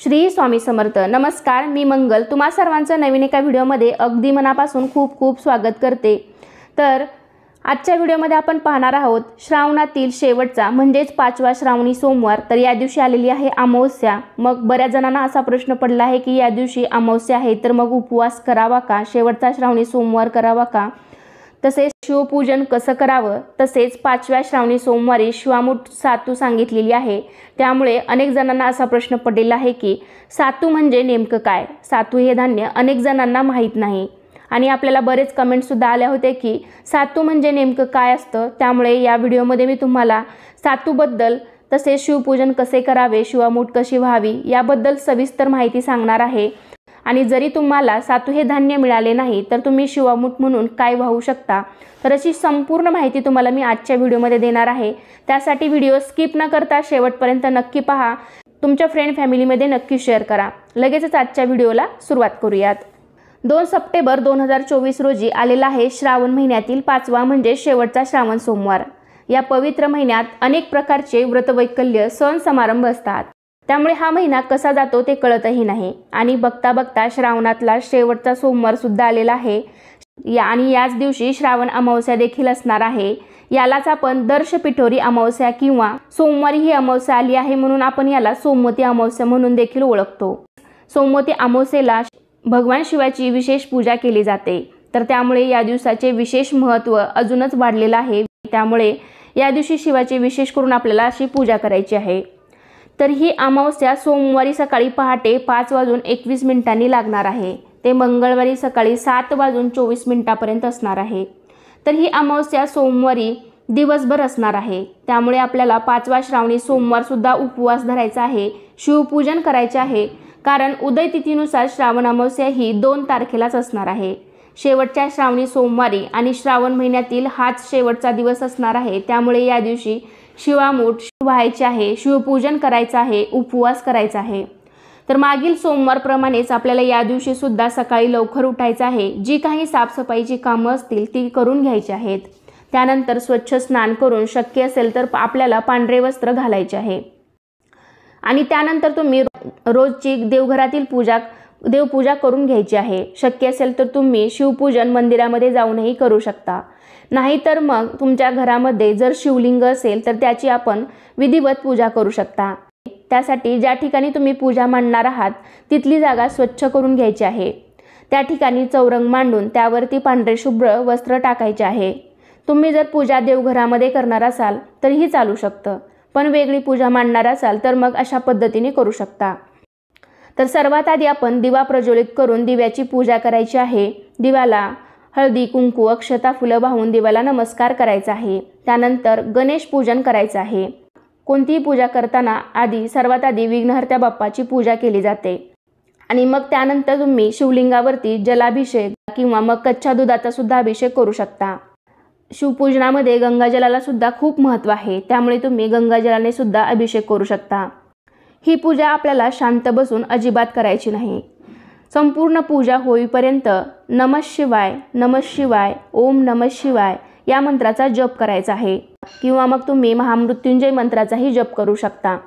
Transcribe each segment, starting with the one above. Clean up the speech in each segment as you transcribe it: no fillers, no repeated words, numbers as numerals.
श्री स्वामी समर्थ। नमस्कार, मी मंगल तुम्हा सर्वांचं नवीन एका व्हिडिओमध्ये अगदी मनापासून खूप खूप स्वागत करते। तर आजच्या व्हिडिओमध्ये आपण पाहणार आहोत श्रावणातील शेवटचा म्हणजेच 5वा श्रावणी सोमवार। तर या दिवशी आलेली आहे अमावस्या। मग बऱ्याच जणांना असा प्रश्न पडला आहे की या दिवशी अमावस्या आहे तर मग उपवास करावा का, शेवटचा श्रावणी सोमवार करावा का, तसेच शिवपूजन कसं करावं, तसेच 5व्या श्रावणी सोमवारी शिवामूठ सातू सांगितलेली आहे। त्यामुळे अनेक जणांना असा प्रश्न पडलेला आहे की सातू म्हणजे नेमकं काय, सातू हे धान्य अनेक जणांना माहीत नाही आणि आपल्याला बरेच कमेंट सुद्धा आले होते की सातू म्हणजे नेमकं काय असतं। त्यामुळे या व्हिडिओमध्ये मी तुम्हाला सातूबद्दल तसेच शिवपूजन कसे करावे, शिवामूठ कशी व्हावी याबद्दल सविस्तर माहिती सांगणार आहे। आणि जरी तुम्हाला सातू हे धान्य मिळाले नाही तर तुम्ही शिवामूठ म्हणून काय वाहू शकता, तर अशी संपूर्ण माहिती तुम्हाला मी आजच्या व्हिडिओमध्ये देणार आहे। त्यासाठी व्हिडिओ स्किप न करता शेवटपर्यंत नक्की पहा, तुमच्या फ्रेंड फॅमिलीमध्ये नक्की शेअर करा। लगेचच आजच्या व्हिडिओला सुरुवात करूयात। 2 सप्टेंबर 2024 रोजी आलेला आहे श्रावण महिन्यातील 5वा म्हणजे शेवटचा श्रावण सोमवार। या पवित्र महिन्यात अनेक प्रकारचे व्रतवैकल्य सण समारंभ असतात, त्यामुळे हा महिना कसा जातो ते कळतही नाही आणि बघता बघता श्रावणातला शेवटचा सोमवार सुद्धा आलेला आहे आणि याच दिवशी श्रावण अमावस्या देखील असणार आहे। यालाच आपण दर्शपिठोरी अमावस्या किंवा सोमवारी ही अमावस्या आली आहे म्हणून आपण याला सोमवती अमावस्या म्हणून देखील ओळखतो। सोमवती अमावस्येला भगवान शिवाची विशेष पूजा केली जाते, तर त्यामुळे या दिवसाचे विशेष महत्त्व अजूनच वाढलेलं आहे। त्यामुळे या दिवशी शिवाची विशेष करून आपल्याला अशी पूजा करायची आहे। तर ही अमावस्या सोमवारी सकाळी पहाटे 5:21 लागणार आहे, ते मंगळवारी सकाळी 7:24 असणार आहे। तर ही अमावस्या सोमवारी दिवसभर असणार आहे, त्यामुळे आपल्याला 5वा श्रावणी सोमवार सुद्धा उपवास धरायचा आहे, शिवपूजन करायचे आहे। कारण उदय तिथीनुसार श्रावण अमावस्या ही 2 तारखेलाच असणार आहे। शेवटच्या श्रावणी सोमवारी आणि श्रावण महिन्यातील हाच शेवटचा दिवस असणार आहे, त्यामुळे या दिवशी शिवामूठ व्हायचे आहे, शिवपूजन करायचं आहे, उपवास करायचा आहे। तर मागील सोमवारप्रमाणेच आपल्याला या दिवशी सुद्धा सकाळी लवकर उठायचं आहे, जी काही साफसफाईची कामं असतील ती करून घ्यायची आहेत। त्यानंतर स्वच्छ स्नान करून शक्य असेल तर आपल्याला पांढरे वस्त्र घालायचे आहे आणि त्यानंतर तुम्ही रोजची देवघरातील देवपूजा करून घ्यायची आहे। शक्य असेल तर तुम्ही शिवपूजन मंदिरामध्ये जाऊनही करू शकता, नाहीतर मग तुमच्या घरामध्ये जर शिवलिंग असेल तर त्याची आपण विधिवत पूजा करू शकता। त्यासाठी ज्या ठिकाणी तुम्ही पूजा मांडणार आहात तिथली जागा स्वच्छ करून घ्यायची आहे। त्या ठिकाणी चौरंग मांडून त्यावरती पांढरे शुभ्र वस्त्र टाकायचे आहे। तुम्ही जर पूजा देवघरामध्ये करणार असाल तरीही चालू शकतं, पण वेगळी पूजा मांडणार असाल तर मग अशा पद्धतीने करू शकता। तर सर्वात आधी आपण दिवा प्रज्वलित करून दिव्याची पूजा करायची आहे। दिव्याला हळदी कुंकू अक्षता फुलं वाहून देवाला नमस्कार करायचा आहे। त्यानंतर गणेश पूजन करायचं आहे। कोणतीही पूजा करताना सर्वात आधी विघ्नहर्त्या बाप्पाची पूजा केली जाते आणि मग त्यानंतर तुम्ही शिवलिंगावरती जलाभिषेक किंवा मग कच्च्या दुधाचा सुद्धा अभिषेक करू शकता। शिवपूजनामध्ये गंगाजलाला सुद्धा खूप महत्त्व आहे, त्यामुळे तुम्ही गंगाजलाने सुद्धा अभिषेक करू शकता। ही पूजा आपल्याला शांत बसून अजिबात करायची नाही। संपूर्ण पूजा होईपर्यंत नमः शिवाय नमः शिवाय ओम नमः शिवाय या मंत्राचा जप करायचा आहे किंवा मग तुम्ही महामृत्युंजय मंत्राचाही जप करू शकता।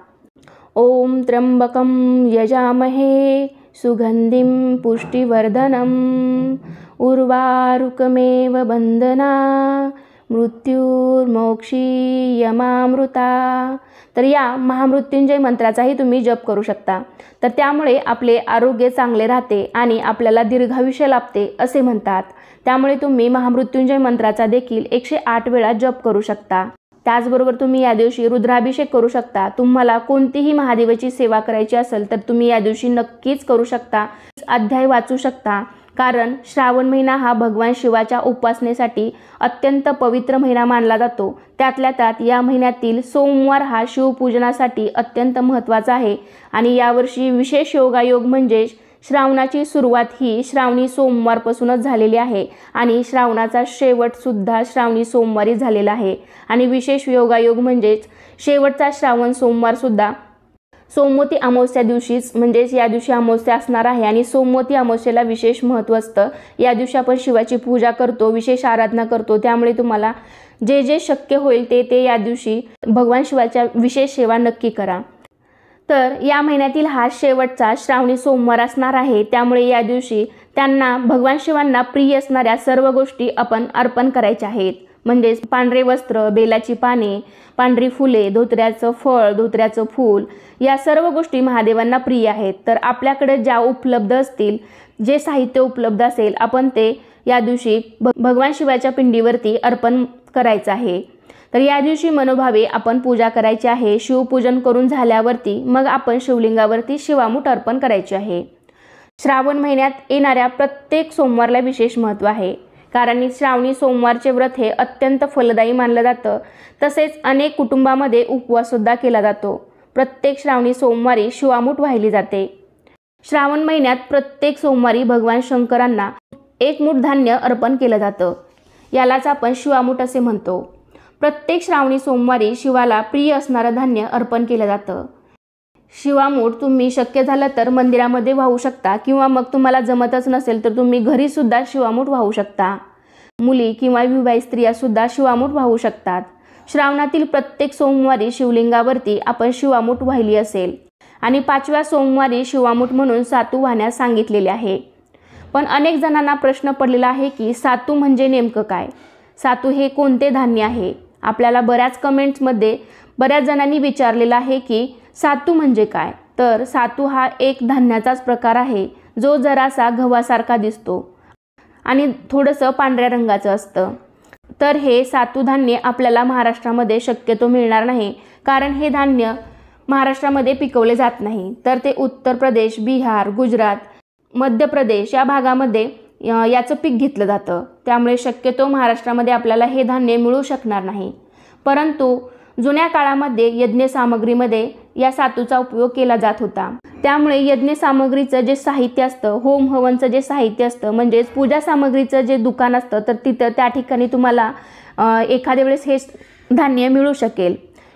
ओम त्र्यंबकं यजामहे सुगंधिं पुष्टिवर्धनम उर्वारुकमेव बंधना मृत्युर्मोक्षीयमामृता। तर या महामृत्युंजय मंत्राचाही तुम्ही जप करू शकता। तर त्यामुळे आपले आरोग्य चांगले राहते आणि आपल्याला दीर्घायुष्य लाभते असे म्हणतात। त्यामुळे तुम्ही महामृत्युंजय मंत्राचा देखील 108 वेळा जप करू शकता। त्याचबरोबर तुम्ही या दिवशी रुद्राभिषेक करू शकता। तुम्हाला कोणतीही महादेवाची सेवा करायची असेल तर तुम्ही या दिवशी नक्कीच करू शकता, अध्याय वाचू शकता। कारण श्रावण महिना हा भगवान शिवाच्या उपासनेसाठी अत्यंत पवित्र महिना मानला जातो। त्यातल्या त्यात या महिन्यातील सोमवार हा शिवपूजनासाठी अत्यंत महत्त्वाचा आहे आणि यावर्षी विशेष योगायोग म्हणजे श्रावणाची सुरुवात ही श्रावणी सोमवारपासूनच झालेली आहे आणि श्रावणाचा शेवट सुद्धा श्रावणी सोमवारी झालेला आहे आणि विशेष योगायोग म्हणजेच शेवटचा श्रावण सोमवार सुद्धा सोमवती अमावस्या दिवशीच म्हणजेच या दिवशी अमावस्या असणार आहे आणि सोमवती अमावस्येला विशेष महत्त्व असतं। या दिवशी आपण शिवाची पूजा करतो, विशेष आराधना करतो, त्यामुळे तुम्हाला जे जे शक्य होईल ते या दिवशी भगवान शिवाच्या विशेष सेवा नक्की करा। तर या महिन्यातील हा शेवटचा श्रावणी सोमवार असणार आहे, त्यामुळे या दिवशी त्यांना भगवान शिवांना प्रिय असणाऱ्या सर्व गोष्टी आपण अर्पण करायच्या आहेत. म्हणजेच पांढरे वस्त्र, बेलाची पाने, पांढरी फुले, धोत्र्याचं फळ, धोत्र्याचं फूल, या सर्व गोष्टी महादेवांना प्रिय आहेत. तर आपल्याकडे ज्या उपलब्ध असतील, जे साहित्य उपलब्ध असेल, आपण ते या दिवशी भगवान शिवाच्या पिंडीवरती अर्पण करायचं आहे. तर या दिवशी मनोभावे आपण पूजा करायची आहे. शिवपूजन करून झाल्यावरती मग आपण शिवलिंगावरती शिवामूठ अर्पण करायचे आहे. श्रावण महिन्यात येणाऱ्या प्रत्येक सोमवारला विशेष महत्त्व आहे, कारण श्रावणी सोमवारचे व्रत हे अत्यंत फलदायी मानलं जातं. तसेच अनेक कुटुंबामध्ये उपवाससुद्धा केला जातो. प्रत्येक श्रावणी सोमवारी शिवामूठ वाहिली जाते. श्रावण महिन्यात प्रत्येक सोमवारी भगवान शंकरांना एक मूठ धान्य अर्पण केलं जातं. यालाच आपण शिवामूठ असे म्हणतो. प्रत्येक श्रावणी सोमवारी शिवाला प्रिय असणारं धान्य अर्पण केलं जातं. शिवामूठ तुम्ही शक्य झालं तर मंदिरामध्ये वाहू शकता, किंवा मग तुम्हाला जमतच नसेल तर तुम्ही घरीसुद्धा शिवामूठ वाहू शकता. मुली किंवा विवाहित स्त्रियासुद्धा शिवामूठ वाहू शकतात. श्रावणातील प्रत्येक सोमवारी शिवलिंगावरती आपण शिवामूठ वाहिली असेल आणि 5व्या सोमवारी शिवामूठ म्हणून सातू वाहण्यास सांगितलेले आहे. पण अनेक जणांना प्रश्न पडलेला आहे की सातू म्हणजे नेमकं काय? सातू हे कोणते धान्य आहे? आपल्याला बऱ्याच कमेंट्समध्ये बऱ्याच जणांनी विचारलेलं आहे की सातू म्हणजे काय? तर सातू हा एक धान्याचाच प्रकार आहे, जो जरासा गव्हासारखा दिसतो आणि थोडंसं पांढऱ्या रंगाचं असतं. तर हे सातू धान्य आपल्याला महाराष्ट्रामध्ये शक्यतो मिळणार नाही, कारण हे धान्य महाराष्ट्रामध्ये पिकवले जात नाही. तर ते उत्तर प्रदेश, बिहार, गुजरात, मध्य प्रदेश या भागामध्ये याचं पीक घेतलं जातं. त्यामुळे शक्यतो महाराष्ट्रामध्ये आपल्याला हे धान्य मिळू शकणार नाही. परंतु जुन्या काळामध्ये यज्ञ सामग्रीमध्ये या सातूचा उपयोग केला जात होता. त्यामुळे यज्ञ सामग्रीचं जे साहित्य असतं, होम हवनचं जे साहित्य असतं, म्हणजेच पूजा सामग्रीचं जे दुकान असतं, तर तिथं त्या ठिकाणी तुम्हाला एखाद्या वेळेस हे धान्य मिळू शकेल.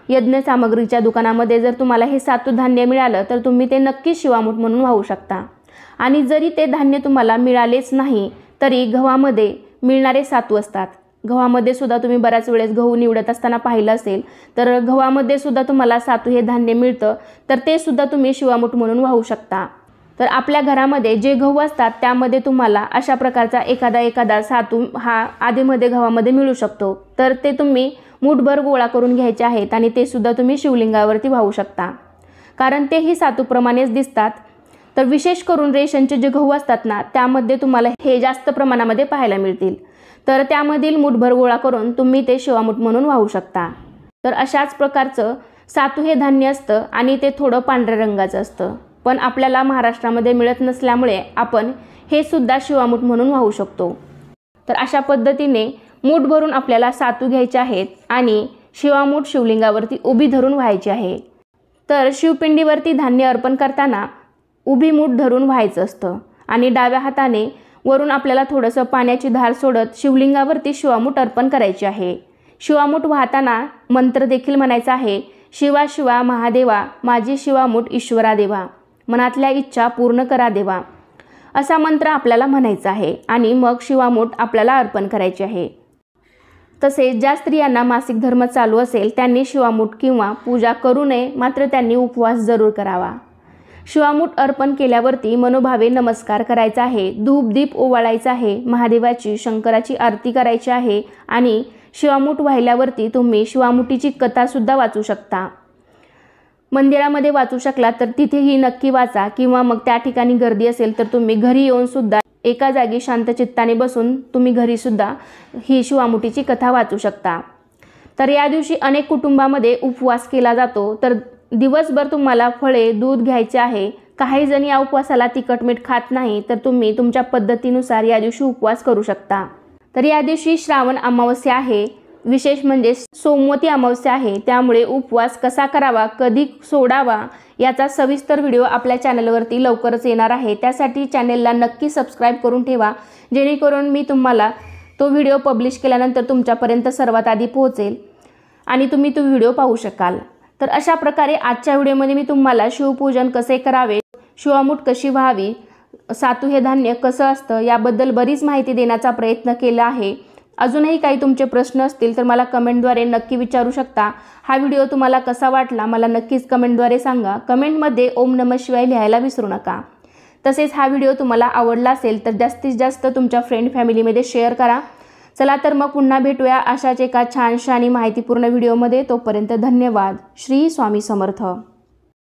यज्ञ सामग्रीच्या दुकानामध्ये जर तुम्हाला हे सातू धान्य मिळालं तर तुम्ही ते नक्कीच शिवामूठ म्हणून वाहू शकता. आणि जरी ते धान्य तुम्हाला मिळालेच नाही तरी गव्हामध्ये मिळणारे सातू असतात. गव्हामध्ये सुद्धा तुम्ही बऱ्याच वेळेस गहू निवडत असताना पाहिलं असेल, तर गव्हामध्ये सुद्धा तुम्हाला सातू हे धान्य मिळतं, तर ते सुद्धा तुम्ही शिवामूठ म्हणून वाहू शकता. तर आपल्या घरामध्ये जे गहू असतात त्यामध्ये तुम्हाला अशा प्रकारचा एखादा सातू हा आधीमध्ये गव्हामध्ये मिळू शकतो. तर ते तुम्ही मूठभर गोळा करून घ्यायचे आहेत आणि ते सुद्धा तुम्ही शिवलिंगावरती वाहू शकता, कारण तेही सातूप्रमाणेच दिसतात. तर विशेष करून रेशनचे जे गहू असतात ना, त्यामध्ये तुम्हाला हे जास्त प्रमाणामध्ये पाहायला मिळतील. तर त्यामधील मूठभर गोळा करून तुम्ही ते शिवामूठ म्हणून वाहू शकता. तर अशाच प्रकारचं सातू हे धान्य असतं आणि ते थोडं पांढऱ्या रंगाचं असतं. पण आपल्याला महाराष्ट्रामध्ये मिळत नसल्यामुळे आपण हे सुद्धा शिवामूठ म्हणून वाहू शकतो. तर अशा पद्धतीने मूठ भरून आपल्याला सातू घ्यायचे आहेत आणि शिवामूठ शिवलिंगावरती उभी धरून व्हायची आहे. तर शिवपिंडीवरती धान्य अर्पण करताना उभी मूठ धरून व्हायचं असतं आणि डाव्या हाताने वरून आपल्याला थोडंसं पाण्याची धार सोडत शिवलिंगावरती शिवामूठ अर्पण करायची आहे. शिवामूठ वाहताना मंत्र देखील म्हणायचा आहे, शिवा शिवा महादेवा, माझी शिवामूठ ईश्वरा देवा, मनातल्या इच्छा पूर्ण करा देवा, असा मंत्र आपल्याला म्हणायचा आहे आणि मग शिवामूठ आपल्याला अर्पण करायची आहे. तसेच ज्या स्त्रियांना मासिक धर्म चालू असेल त्यांनी शिवामूठ किंवा पूजा करू नये, मात्र त्यांनी उपवास जरूर करावा. शिवामूठ अर्पण केल्यावरती मनोभावे नमस्कार करायचा आहे, धूप दीप ओवाळायचा आहे, महादेवाची शंकराची आरती करायची आहे आणि शिवामूठ वाहिल्यावरती तुम्ही शिवामुठीची कथासुद्धा वाचू शकता. मंदिरामध्ये वाचू शकला तर तिथेही नक्की वाचा, किंवा मग त्या ठिकाणी गर्दी असेल तर तुम्ही घरी येऊन सुद्धा एका जागी शांत चित्ताने बसून तुम्ही घरीसुद्धा ही शिवामुठीची कथा वाचू शकता. तर या दिवशी अनेक कुटुंबामध्ये उपवास केला जातो. तर दिवसभर तुम्हाला फळे, दूध घ्यायचे आहे. काही जण या उपवासाला तिखट मीठ खात नाही, तर तुम्ही तुमच्या पद्धतीनुसार या दिवशी उपवास करू शकता. तर या दिवशी श्रावण अमावस्या आहे. विशेष म्हणजे सोमवती अमावस्या आहे, त्यामुळे उपवास कसा करावा, कधी सोडावा याचा सविस्तर व्हिडिओ आपल्या चॅनलवरती लवकरच येणार आहे. त्यासाठी चॅनलला नक्की सबस्क्राईब करून ठेवा, जेणेकरून मी तुम्हाला तो व्हिडिओ पब्लिश केल्यानंतर तुमच्यापर्यंत सर्वात आधी पोहोचेल आणि तुम्ही तो व्हिडिओ पाहू शकाल. तर अशा प्रकारे आजच्या व्हिडिओमध्ये मी तुम्हाला शिवपूजन कसे करावे, शिवामूठ कशी व्हावी, सातू हे धान्य कसं असतं याबद्दल बरीच माहिती देण्याचा प्रयत्न केला आहे. अजूनही काही तुमचे प्रश्न असतील तर मला कमेंटद्वारे नक्की विचारू शकता। हा व्हिडिओ तुम्हाला कसा वाटला मला नक्कीच कमेंटद्वारे सांगा। कमेंटमध्ये ओम नमः शिवाय लिहायला विसरू नका। तसेच हा व्हिडिओ तुम्हाला आवडला असेल तर जास्तीत जास्त तुमच्या फ्रेंड फॅमिलीमध्ये शेअर करा। चला तर मग पुन्हा भेटूया अशाच एका छानशा आणि माहितीपूर्ण व्हिडिओमध्ये। तोपर्यंत धन्यवाद। श्री स्वामी समर्थ।